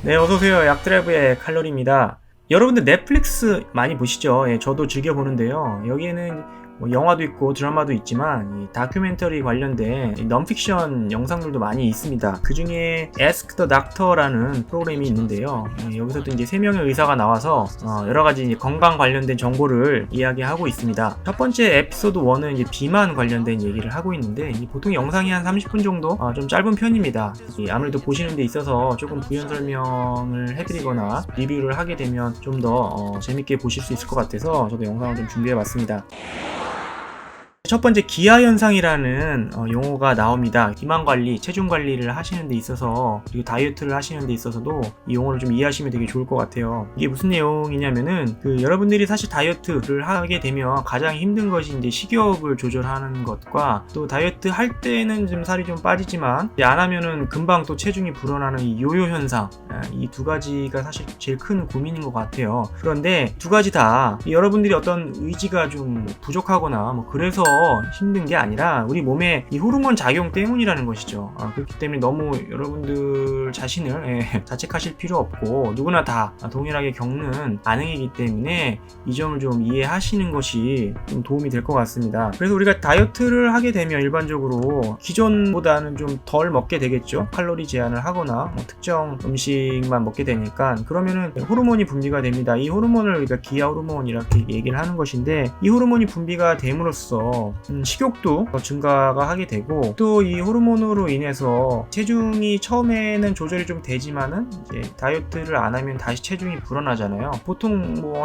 네, 어서오세요. 약드라이브의 칼로리입니다. 여러분들 넷플릭스 많이 보시죠? 예, 저도 즐겨보는데요. 여기에는 뭐 영화도 있고 드라마도 있지만 이 다큐멘터리 관련된 이 넌픽션 영상들도 많이 있습니다. 그 중에 Ask the Doctor라는 프로그램이 있는데요. 여기서도 이제 3명의 의사가 나와서 여러 가지 건강 관련된 정보를 이야기하고 있습니다. 첫 번째 에피소드 1은 이제 비만 관련된 얘기를 하고 있는데 보통 영상이 한 30분 정도 좀 짧은 편입니다. 아무래도 보시는 데 있어서 조금 부연 설명을 해드리거나 리뷰를 하게 되면 좀 더 재밌게 보실 수 있을 것 같아서 저도 영상을 좀 준비해봤습니다. 첫 번째 기하현상이라는 용어가 나옵니다. 비만관리, 체중관리를 하시는 데 있어서 그리고 다이어트를 하시는 데 있어서도 이 용어를 좀 이해하시면 되게 좋을 것 같아요. 이게 무슨 내용이냐면은 여러분들이 사실 다이어트를 하게 되면 가장 힘든 것이 이제 식욕을 조절하는 것과 또 다이어트 할 때는 좀 살이 좀 빠지지만 안 하면은 금방 또 체중이 불어나는 이 요요 현상, 이 두 가지가 사실 제일 큰 고민인 것 같아요. 그런데 두 가지 다 여러분들이 어떤 의지가 좀 부족하거나 뭐 그래서 힘든 게 아니라 우리 몸의 이 호르몬 작용 때문이라는 것이죠. 그렇기 때문에 너무 여러분들 자신을 자책하실 필요 없고 누구나 다 동일하게 겪는 반응이기 때문에 이 점을 좀 이해하시는 것이 좀 도움이 될 것 같습니다. 그래서 우리가 다이어트를 하게 되면 일반적으로 기존보다는 좀 덜 먹게 되겠죠. 칼로리 제한을 하거나 뭐 특정 음식만 먹게 되니까 그러면은 호르몬이 분비가 됩니다. 이 호르몬을 우리가 기하 호르몬 이렇게 얘기를 하는 것인데 이 호르몬이 분비가 됨으로써 식욕도 증가가 하게 되고 또 이 호르몬으로 인해서 체중이 처음에는 조절이 좀 되지만은 이제 다이어트를 안 하면 다시 체중이 불어나잖아요. 보통 뭐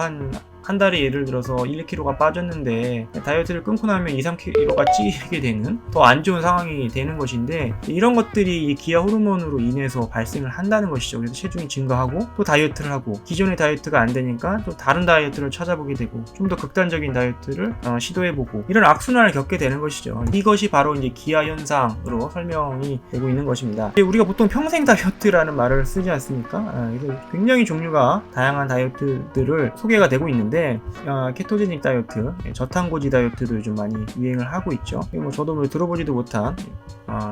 한 달에 예를 들어서 1, 2kg가 빠졌는데 다이어트를 끊고 나면 2, 3kg가 찌게 되는 더 안 좋은 상황이 되는 것인데 이런 것들이 이 기하 호르몬으로 인해서 발생을 한다는 것이죠. 그래서 체중이 증가하고 또 다이어트를 하고 기존의 다이어트가 안 되니까 또 다른 다이어트를 찾아보게 되고 좀 더 극단적인 다이어트를 시도해보고 이런 악순환을 겪게 되는 것이죠. 이것이 바로 이제 기하 현상으로 설명이 되고 있는 것입니다. 우리가 보통 평생 다이어트라는 말을 쓰지 않습니까? 그래서 굉장히 종류가 다양한 다이어트들을 소개가 되고 있는데 케토제닉 다이어트, 저탄고지 다이어트도 요즘 많이 유행을 하고 있죠. 뭐 저도 뭐 들어보지도 못한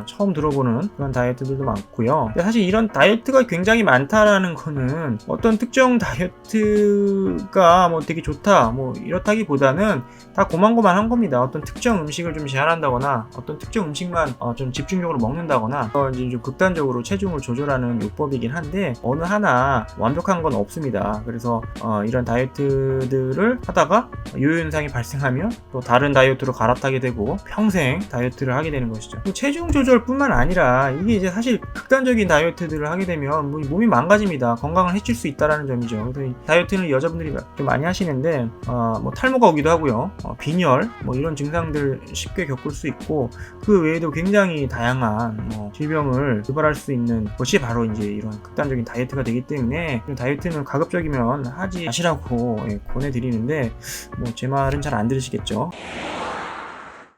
처음 들어보는 그런 다이어트들도 많고요. 사실 이런 다이어트가 굉장히 많다라는 거는 어떤 특정 다이어트가 뭐 되게 좋다 뭐 이렇다기보다는 다 고만고만한 겁니다. 어떤 특정 음식을 좀 제한한다거나 어떤 특정 음식만 좀 집중적으로 먹는다거나 이제 좀 극단적으로 체중을 조절하는 요법이긴 한데 어느 하나 완벽한 건 없습니다. 그래서 이런 다이어트들을 하다가 요요 현상이 발생하면 또 다른 다이어트로 갈아타게 되고 평생 다이어트를 하게 되는 것이죠. 체중 조절뿐만 아니라 이게 이제 사실 극단적인 다이어트들을 하게 되면 몸이 망가집니다. 건강을 해칠 수 있다라는 점이죠. 그래서 다이어트는 여자분들이 많이 하시는데 뭐 탈모가 오기도 하고요. 빈혈 뭐 이런 증상들 쉽게 겪을 수 있고 그 외에도 굉장히 다양한 질병을 유발할 수 있는 것이 바로 이제 이런 극단적인 다이어트가 되기 때문에 다이어트는 가급적이면 하지 마시라고 권해드리는데 뭐 제 말은 잘 안 들으시겠죠.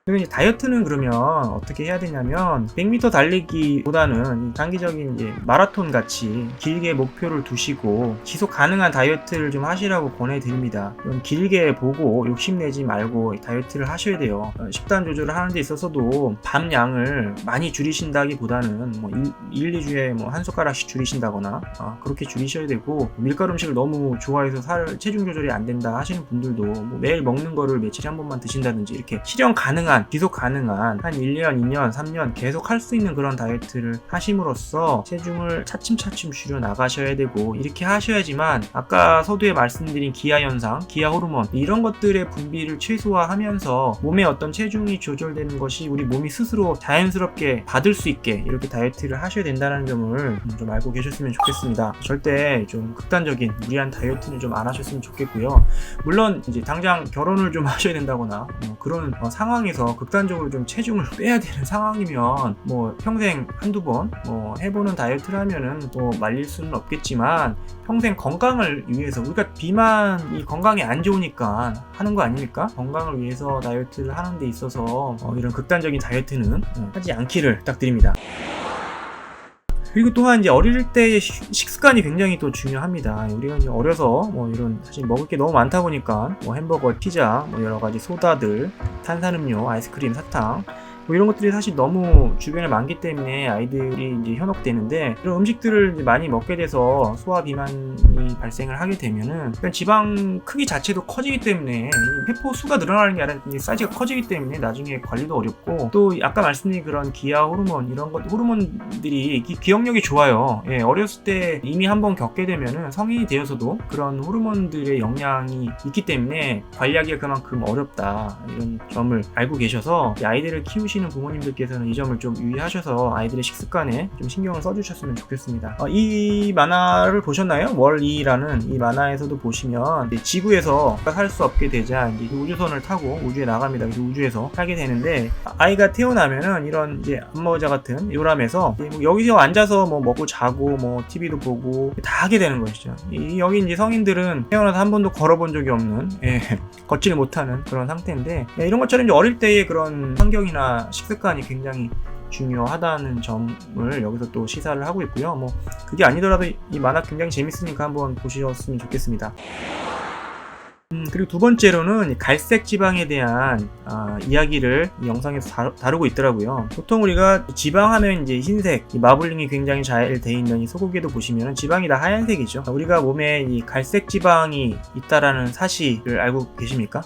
그리고 이제 다이어트는 그러면 어떻게 해야 되냐면 100m 달리기보다는 장기적인 이제 마라톤 같이 길게 목표를 두시고 지속 가능한 다이어트를 좀 하시라고 권해드립니다. 좀 길게 보고 욕심내지 말고 다이어트를 하셔야 돼요. 식단 조절을 하는 데 있어서도 밥 양을 많이 줄이신다기보다는 뭐 1, 2주에 뭐 한 숟가락씩 줄이신다거나 그렇게 줄이셔야 되고 밀가루 음식을 너무 좋아해서 체중 조절이 안 된다 하시는 분들도 뭐 매일 먹는 거를 며칠에 한 번만 드신다든지 이렇게 실현 가능한 지속 가능한 한 1년, 2년, 3년 계속 할 수 있는 그런 다이어트를 하심으로써 체중을 차츰차츰 줄여 나가셔야 되고 이렇게 하셔야지만 아까 서두에 말씀드린 기하 현상, 기하 호르몬 이런 것들의 분비를 최소화하면서 몸의 어떤 체중이 조절되는 것이 우리 몸이 스스로 자연스럽게 받을 수 있게 이렇게 다이어트를 하셔야 된다는 점을 좀 알고 계셨으면 좋겠습니다. 절대 좀 극단적인 무리한 다이어트는 좀 안 하셨으면 좋겠고요. 물론 이제 당장 결혼을 좀 하셔야 된다거나 그런 상황에서 극단적으로 좀 체중을 빼야 되는 상황이면 뭐 평생 한두 번 해보는 다이어트를 하면은 또 말릴 수는 없겠지만 평생 건강을 위해서 우리가 비만이 건강에 안 좋으니까 하는 거 아닙니까? 건강을 위해서 다이어트를 하는 데 있어서 이런 극단적인 다이어트는 하지 않기를 부탁드립니다. 그리고 또한 이제 어릴 때의 식습관이 굉장히 또 중요합니다. 우리가 이제 어려서 뭐 이런 사실 먹을 게 너무 많다 보니까 뭐 햄버거, 피자, 뭐 여러 가지 소다들, 탄산음료, 아이스크림, 사탕 뭐 이런 것들이 사실 너무 주변에 많기 때문에 아이들이 이제 현혹되는데, 이런 음식들을 이제 많이 먹게 돼서 소화 비만이 발생을 하게 되면은 지방 크기 자체도 커지기 때문에 폐포 수가 늘어나는 게 아니라 사이즈가 커지기 때문에 나중에 관리도 어렵고, 또 아까 말씀드린 그런 기아 호르몬 이런 것 호르몬들이 기억력이 좋아요. 예, 어렸을 때 이미 한번 겪게 되면은 성인이 되어서도 그런 호르몬들의 영향이 있기 때문에 관리하기가 그만큼 어렵다, 이런 점을 알고 계셔서 아이들을 키우시는 부모님들께서는 이 점을 좀 유의하셔서 아이들의 식습관에 좀 신경을 써주셨으면 좋겠습니다. 이 만화를 보셨나요? 월이라는 이 만화에서도 보시면 지구에서 살 수 없게 되자 이제 우주선을 타고 우주에 나갑니다. 그래서 우주에서 살게 되는데, 아이가 태어나면은 이런 이제 안마의자 같은 요람에서 뭐 여기서 앉아서 뭐 먹고 자고 뭐 TV도 보고 다 하게 되는 것이죠. 여기 이제 성인들은 태어나서 한 번도 걸어본 적이 없는, 걷지를 못하는 그런 상태인데, 이런 것처럼 이제 어릴 때의 그런 환경이나 식습관이 굉장히 중요하다는 점을 여기서 또 시사를 하고 있고요. 뭐 그게 아니더라도 이 만화 굉장히 재밌으니까 한번 보셨으면 좋겠습니다. 그리고 두 번째로는 갈색 지방에 대한 이야기를 이 영상에서 다루고 있더라고요. 보통 우리가 지방 하면 이제 흰색, 마블링이 굉장히 잘 돼 있는 이 소고기도 보시면 지방이 다 하얀색이죠. 우리가 몸에 이 갈색 지방이 있다라는 사실을 알고 계십니까?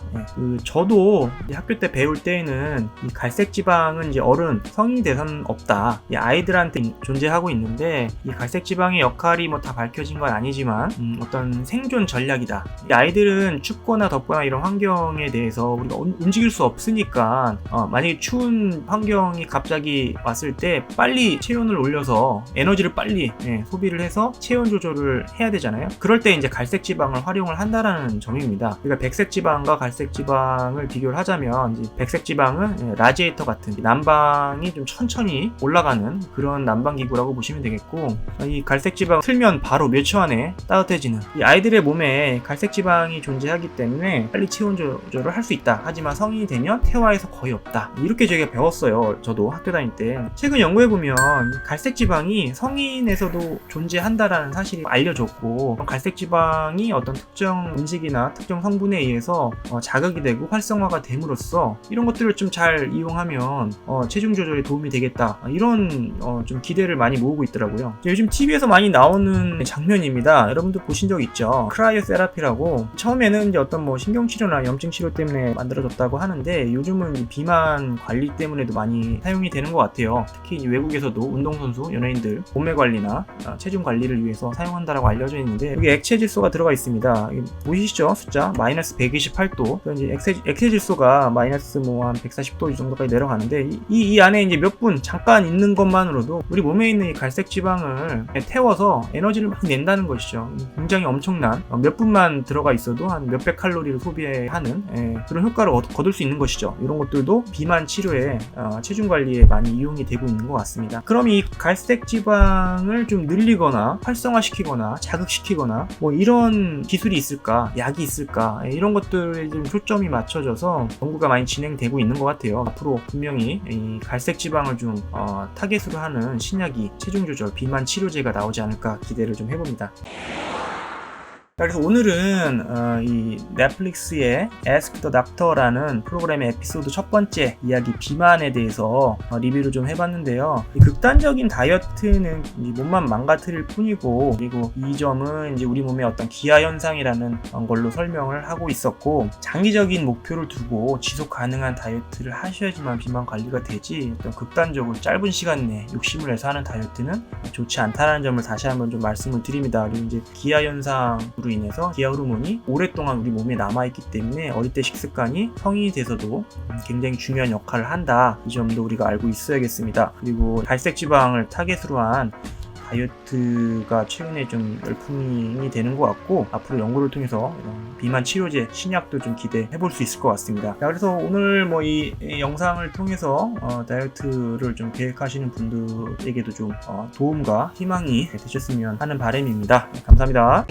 저도 학교 때 배울 때에는 이 갈색 지방은 이제 성인이 돼서는 없다, 아이들한테 존재하고 있는데, 이 갈색 지방의 역할이 뭐 다 밝혀진 건 아니지만 어떤 생존 전략이다. 이 아이들은 춥거나 덥거나 이런 환경에 대해서 우리가 움직일 수 없으니까, 만약에 추운 환경이 갑자기 왔을 때 빨리 체온을 올려서 에너지를 빨리 소비를 해서 체온 조절을 해야 되잖아요. 그럴 때 이제 갈색 지방을 활용을 한다라는 점입니다. 그러니까 백색 지방과 갈색 지방을 비교를 하자면, 이제 백색 지방은 라지에이터 같은 난방이 좀 천천히 올라가는 그런 난방 기구라고 보시면 되겠고, 이 갈색 지방 틀면 바로 몇 초 안에 따뜻해지는, 이 아이들의 몸에 갈색 지방이 존재하기 때문에 빨리 체온 조절을 할 수 있다. 하지만 성인이 되면 태화에서 거의 없다. 이렇게 저희가 배웠어요. 저도 학교 다닐 때. 최근 연구해 보면 갈색 지방이 성인에서도 존재한다라는 사실이 알려졌고, 갈색 지방이 어떤 특정 음식이나 특정 성분에 의해서 자극이 되고 활성화가 됨으로써 이런 것들을 좀 잘 이용하면 체중 조절에 도움이 되겠다, 이런 좀 기대를 많이 모으고 있더라고요. 요즘 TV에서 많이 나오는 장면입니다. 여러분들 보신 적 있죠? 크라이오 세라피라고, 처음에는 이제 어떤 뭐 신경치료나 염증 치료 때문에 만들어졌다고 하는데, 요즘은 비만 관리 때문에도 많이 사용이 되는 것 같아요. 특히 외국에서도 운동선수, 연예인들 몸매 관리나 체중 관리를 위해서 사용한다라고 알려져 있는데, 여기 액체 질소가 들어가 있습니다. 보이시죠? 숫자 마이너스 128도. 이제 액체 질소가 마이너스 뭐 한 140도 이 정도까지 내려가는데, 이 안에 이제 몇 분 잠깐 있는 것만으로도 우리 몸에 있는 이 갈색 지방을 태워서 에너지를 막 낸다는 것이죠. 굉장히 엄청난, 몇 분만 들어가 있어도 한 몇백 칼로리를 소비하는 그런 효과를 거둘 수 있는 것이죠. 이런 것들도 비만 치료에, 체중 관리에 많이 이용이 되고 있는 것 같습니다. 그럼 이 갈색 지방을 좀 늘리거나 활성화시키거나 자극시키거나 뭐 이런 기술이 있을까, 약이 있을까, 이런 것들에 좀 초점이 맞춰져서 연구가 많이 진행되고 있는 것 같아요. 앞으로 분명히 이 갈색 지방을 좀 타겟으로 하는 신약이, 체중 조절 비만 치료제가 나오지 않을까 기대를 좀 해봅니다. 그래서 오늘은 이 넷플릭스의 Ask the Doctor라는 프로그램의 에피소드 첫 번째 이야기, 비만에 대해서 리뷰를 좀 해봤는데요. 이 극단적인 다이어트는 이 몸만 망가뜨릴 뿐이고, 그리고 이 점은 이제 우리 몸의 어떤 기아 현상이라는 걸로 설명을 하고 있었고, 장기적인 목표를 두고 지속 가능한 다이어트를 하셔야지만 비만 관리가 되지, 어떤 극단적으로 짧은 시간 내에 욕심을 내서 하는 다이어트는 좋지 않다는 점을 다시 한번 좀 말씀을 드립니다. 그리고 이제 기아 현상 로 인해서 기아 호르몬이 오랫동안 우리 몸에 남아있기 때문에 어릴 때 식습관이 성인이 돼서도 굉장히 중요한 역할을 한다, 이 점도 우리가 알고 있어야겠습니다. 그리고 갈색 지방을 타겟으로 한 다이어트가 최근에 좀 열풍이 되는 것 같고, 앞으로 연구를 통해서 비만 치료제, 신약도 좀 기대해 볼 수 있을 것 같습니다. 그래서 오늘 뭐 이 영상을 통해서 다이어트를 좀 계획하시는 분들에게도 좀 도움과 희망이 되셨으면 하는 바람입니다. 감사합니다.